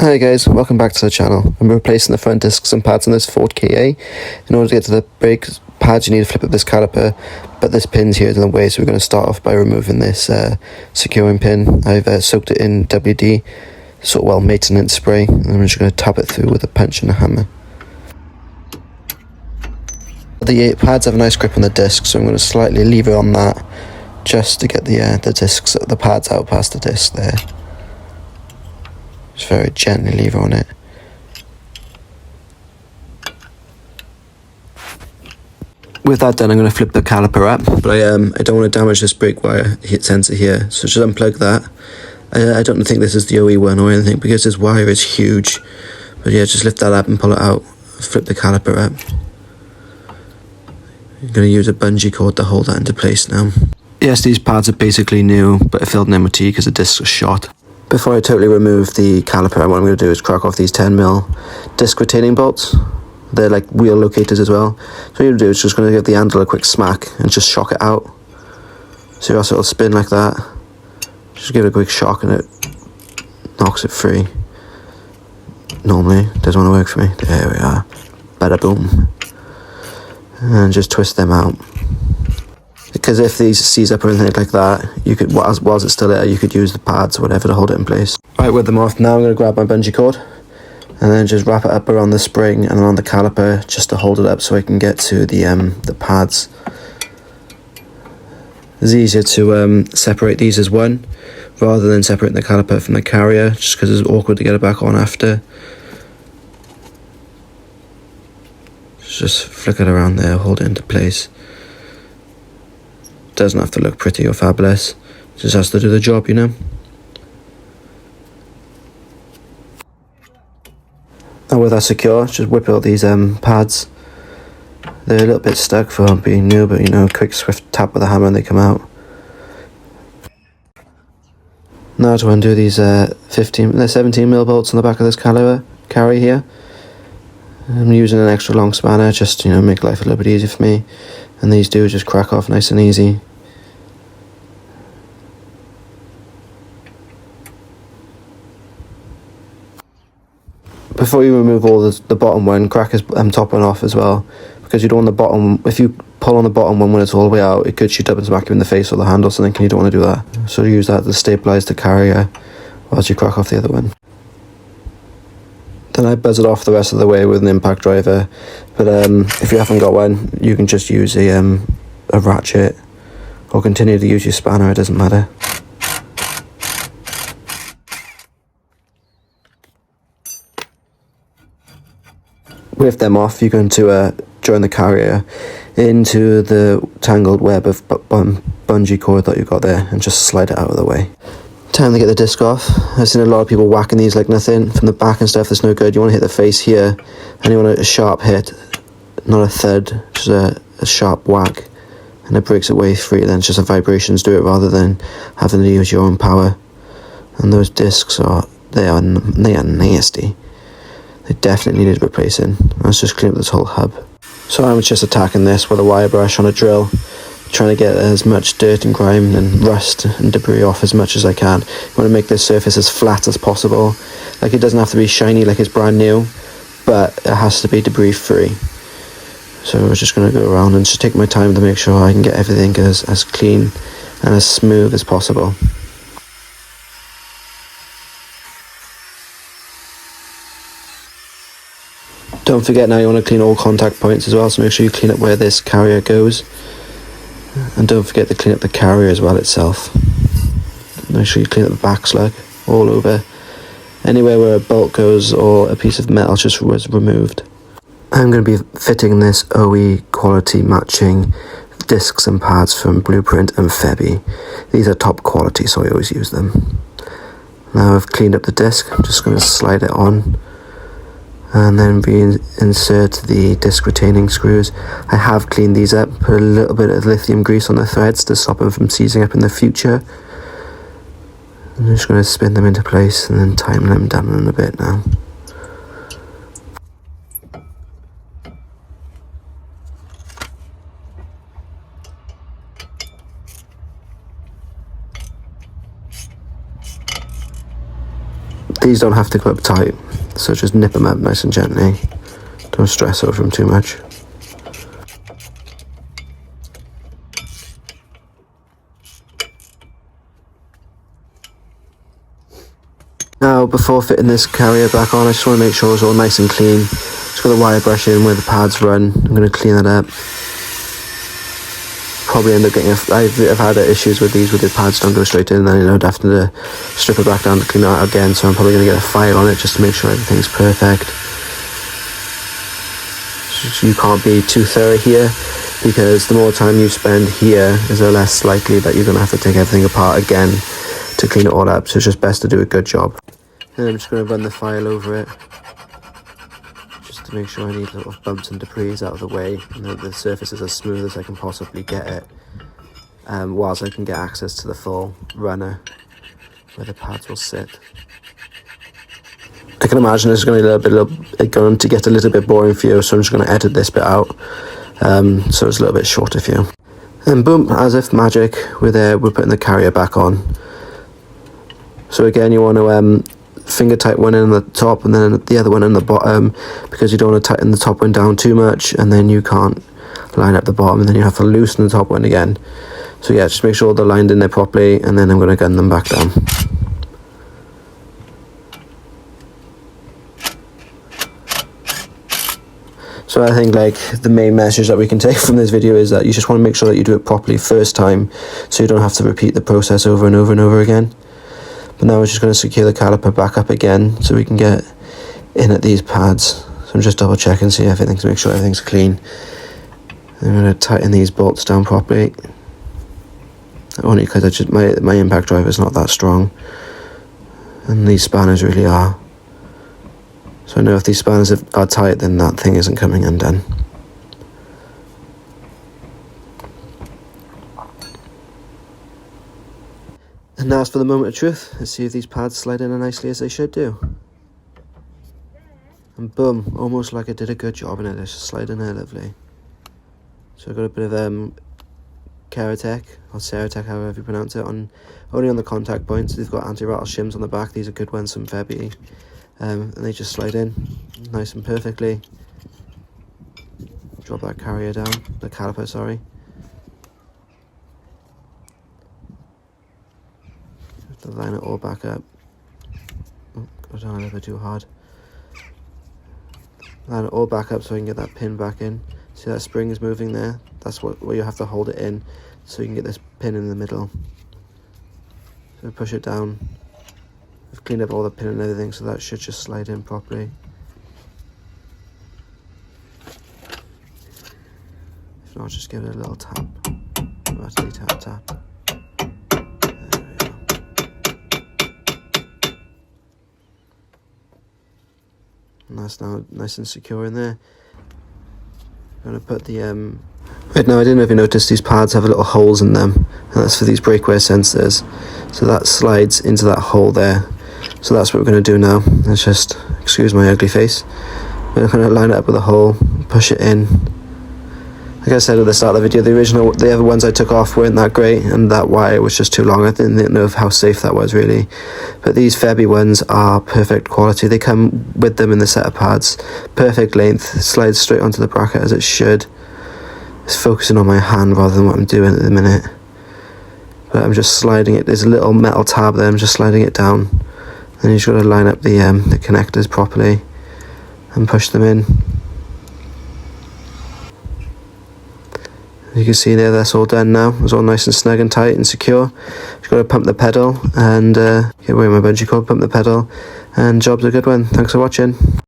Hi guys, welcome back to the channel. I'm replacing the front discs and pads on this Ford Ka. In order to get to the brake pads you need to flip up this caliper, but this pin's here in the way, so we're going to start off by removing this securing pin. I've soaked it in WD, maintenance spray, and I'm just going to tap it through with a punch and a hammer. The pads have a nice grip on the disc, so I'm going to slightly lever on that just to get the pads out past the disc there. Just very gently lever on it. With that done, I'm going to flip the caliper up, but I don't want to damage this brake wire sensor here, so just unplug that. I don't think this is the OE one or anything because this wire is huge, but yeah, just lift that up and pull it out. Flip the caliper up. I'm going to use a bungee cord to hold that into place now. Yes, these pads are basically new, but I failed an MOT because the discs are shot. Before I totally remove the caliper, what I'm going to do is crack off these 10mm disc retaining bolts. They're like wheel locators as well. So what you're going to do is just going to give the handle a quick smack and just shock it out. So it'll spin like that. Just give it a quick shock and it knocks it free. Normally, it doesn't want to work for me. There we are. Bada boom. And just twist them out. Because if these seize up or anything like that, you could, whilst it's still there, you could use the pads or whatever to hold it in place. Right, with them off, now I'm going to grab my bungee cord and then just wrap it up around the spring and around the caliper just to hold it up so I can get to the pads. It's easier to separate these as one rather than separating the caliper from the carrier, just because it's awkward to get it back on after. Just flick it around there, hold it into place. Doesn't have to look pretty or fabulous, it just has to do the job, you know. And with that secure, just whip out these pads. They're a little bit stuck for being new, but you know, quick swift tap with a hammer and they come out. Now to undo these 17mm bolts on the back of this carry here. I'm using an extra long spanner just to make life a little bit easier for me. And these do just crack off nice and easy. Before you remove all the bottom one, crack his top one off as well, because you don't want the bottom. If you pull on the bottom one when it's all the way out, it could shoot up and smack you in the face or the handle or something, and you don't want to do that. So use that to stabilise the carrier whilst you crack off the other one. Then I buzz it off the rest of the way with an impact driver, but if you haven't got one, you can just use a ratchet or continue to use your spanner, it doesn't matter. With them off, you're going to join the carrier into the tangled web of bungee cord that you've got there and just slide it out of the way. Time to get the disc off. I've seen a lot of people whacking these like nothing from the back and stuff. That's no good. You want to hit the face here and you want a sharp hit, not a thud, just a sharp whack, and it breaks it way free. Then it's just the vibrations do it rather than having to use your own power. And those discs are nasty. They definitely needed replacing. Let's just clean up this whole hub. So I'm just attacking this with a wire brush on a drill, trying to get as much dirt and grime and rust and debris off as much as I can. I want to make this surface as flat as possible. Like, it doesn't have to be shiny like it's brand new, but it has to be debris free. So I'm just going to go around and just take my time to make sure I can get everything as clean and as smooth as possible. Don't forget, now you want to clean all contact points as well, so make sure you clean up where this carrier goes. And don't forget to clean up the carrier as well itself. Make sure you clean up the back slug all over. Anywhere where a bolt goes or a piece of metal just was removed. I'm going to be fitting this OE quality matching discs and pads from Blueprint and Febby. These are top quality, so I always use them. Now I've cleaned up the disc, I'm just going to slide it on and then insert the disc retaining screws. I have cleaned these up, put a little bit of lithium grease on the threads to stop them from seizing up in the future. I'm just going to spin them into place and then tighten them down in a bit now. These don't have to go up tight, so just nip them up nice and gently. Don't stress over them too much. Now, before fitting this carrier back on, I just want to make sure it's all nice and clean. Just got the wire brush in where the pads run. I'm going to clean that up. Probably end up getting I've had issues with these, with the pads don't go straight in, and then I'd have to strip it back down to clean it out again, so I'm probably going to get a file on it just to make sure everything's perfect. So you can't be too thorough here, because the more time you spend here is the less likely that you're going to have to take everything apart again to clean it all up, so it's just best to do a good job. And I'm just going to run the file over it, just to make sure any little bumps and debris is out of the way, and that the surface is as smooth as I can possibly get it, whilst I can get access to the full runner where the pads will sit. I can imagine it's going to get a little bit boring for you, so I'm just going to edit this bit out, so it's a little bit shorter for you. And boom, as if magic, we're there, we're putting the carrier back on. So again, you want to finger tight one in the top and then the other one in the bottom, because you don't want to tighten the top one down too much and then you can't line up the bottom, and then you have to loosen the top one again. So yeah, just make sure they're lined in there properly, and then I'm going to gun them back down. So I think like the main message that we can take from this video is that you just want to make sure that you do it properly first time, so you don't have to repeat the process over and over and over again. But now we're just going to secure the caliper back up again so we can get in at these pads. So I'm just double checking, see everything, to make sure everything's clean. I'm going to tighten these bolts down properly, only because my impact driver is not that strong, and these spanners really are. So I know if these spanners are tight, then that thing isn't coming undone. And now it's for the moment of truth. Let's see if these pads slide in as nicely as they should do. And boom, almost like I did a good job in it. It's just slide in there lovely. So I've got a bit of Keratech, or Ceratech, however you pronounce it, only on the contact points. They've got anti-rattle shims on the back. These are good ones from Febby. And they just slide in nice and perfectly. Drop that carrier down, the caliper, sorry. To line it all back up. Oh, go down a little bit too hard. Line it all back up so I can get that pin back in. See that spring is moving there? That's where you have to hold it in, so you can get this pin in the middle. So push it down. I've cleaned up all the pin and everything, so that should just slide in properly. If not, just give it a little tap. Actually tap. And that's now nice and secure in there. I'm going to put the right now, I don't know if you noticed, these pads have little holes in them, and that's for these breakaway sensors, so that slides into that hole there. So that's what we're going to do now. Let's just, excuse my ugly face, we're going to line it up with a hole, push it in. Like I said at the start of the video, the other ones I took off weren't that great, and that wire was just too long. I didn't know how safe that was really. But these Febby ones are perfect quality. They come with them in the set of pads. Perfect length, slides straight onto the bracket as it should. It's focusing on my hand rather than what I'm doing at the minute. But I'm just sliding it, there's a little metal tab there, I'm just sliding it down. Then you've got to line up the connectors properly and push them in. You can see there, that's all done now. It's all nice and snug and tight and secure. You've got to pump the pedal and get away my bungee cord, pump the pedal, and job's a good one. Thanks for watching.